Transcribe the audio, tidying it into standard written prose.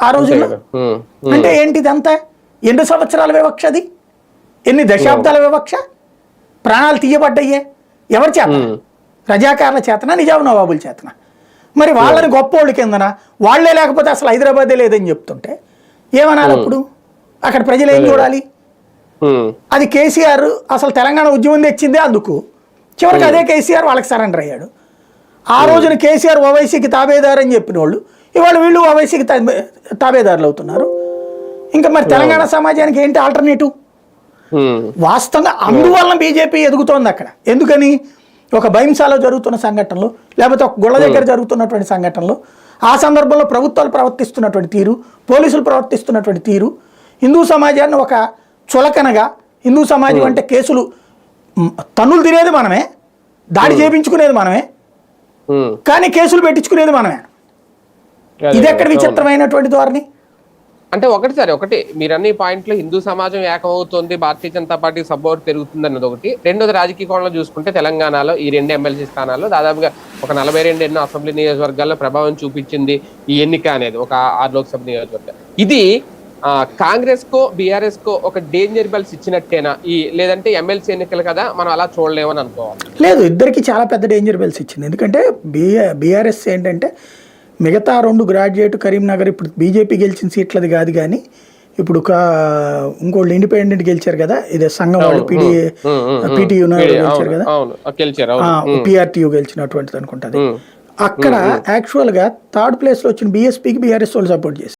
ఆ రోజుల్లో. అంటే ఏంటిదంతా ఎన్ని సంవత్సరాల వివక్ష, అది ఎన్ని దశాబ్దాల వివక్ష, ప్రాణాలు తీయబడ్డయ్యే ఎవరి చేత, రజాకారుల చేతన నిజాం నవాబుల చేతన. మరి వాళ్ళని గొప్పోళ్ళ కిందన వాళ్లే లేకపోతే అసలు హైదరాబాదే లేదని చెప్తుంటే ఏమనాలి అప్పుడు? అక్కడ ప్రజలు ఏం చూడాలి? అది కేసీఆర్ అసలు తెలంగాణ ఉద్యమం తెచ్చిందే అందుకు, చివరికి అదే కేసీఆర్ వాళ్ళకి సరెండర్ అయ్యాడు. ఆ రోజున కేసీఆర్ ఓవైసీకి తాబేదారు అని చెప్పిన వాళ్ళు ఇవాళ వీళ్ళు ఓవైసీకి తాబేదారులు అవుతున్నారు. ఇంకా మరి తెలంగాణ సమాజానికి ఏంటి ఆల్టర్నేటివ్? వాస్తవంగా అందువలన బీజేపీ ఎదుగుతోంది అక్కడ. ఎందుకని? ఒక భైంసాలో జరుగుతున్న సంఘటనలు, లేకపోతే ఒక గుళ్ళ దగ్గర జరుగుతున్నటువంటి సంఘటనలు, ఆ సందర్భంలో ప్రభుత్వాలు ప్రవర్తిస్తున్నటువంటి తీరు, పోలీసులు ప్రవర్తిస్తున్నటువంటి తీరు, హిందూ సమాజాన్ని ఒక చులకనగా, హిందూ సమాజం అంటే కేసులు తన్నులు తినేది మనమే, దాడి చేయించుకునేది మనమే, కానీ కేసులు పెట్టించుకునేది మనమే. ఇది ఎక్కడ విచిత్రమైనటువంటి ధోరణి? అంటే ఒకటి సార్, ఒకటి మీరు అన్ని పాయింట్లు హిందూ సమాజం ఏకమవుతుంది, భారతీయ జనతా పార్టీ సపోర్ట్ పెరుగుతుంది అన్నది ఒకటి. రెండోది రాజకీయ కోణంలో చూసుకుంటే తెలంగాణలో ఈ 2 ఎమ్మెల్సీ స్థానాల్లో దాదాపుగా ఒక 42 ఎన్నో అసెంబ్లీ నియోజకవర్గాల్లో ప్రభావం చూపించింది ఈ ఎన్నిక అనేది, ఒక 6 లోక్సభ నియోజకవర్గాలు. ఇది కాంగ్రెస్ కో బీఆర్ఎస్ కో ఒక డేంజర్ బెల్స్ ఇచ్చినట్టేనా, లేదంటే ఎమ్మెల్సీ ఎన్నికలు కదా మనం అలా చూడలేమని అనుకోవాలి? లేదు, ఇద్దరికి చాలా పెద్ద డేంజర్ బెల్స్ ఇచ్చింది. ఎందుకంటే బీఆర్ఎస్ ఏంటంటే మిగతా 2 గ్రాడ్యుయేట్ కరీంనగర్ ఇప్పుడు బీజేపీ గెలిచిన సీట్లది కాదు, కానీ ఇప్పుడు ఇంకోళ్ళు ఇండిపెండెంట్ గెలిచారు కదా, ఇదే సంఘం వాళ్ళు పీటీయూ గెలిచారు కదా, పిఆర్టీయూ గెలిచినటువంటిది అనుకుంటుంది. అక్కడ యాక్చువల్గా 3rd ప్లేస్లో వచ్చిన బీఎస్పీకి బీఆర్ఎస్ వాళ్ళు సపోర్ట్ చేశారు.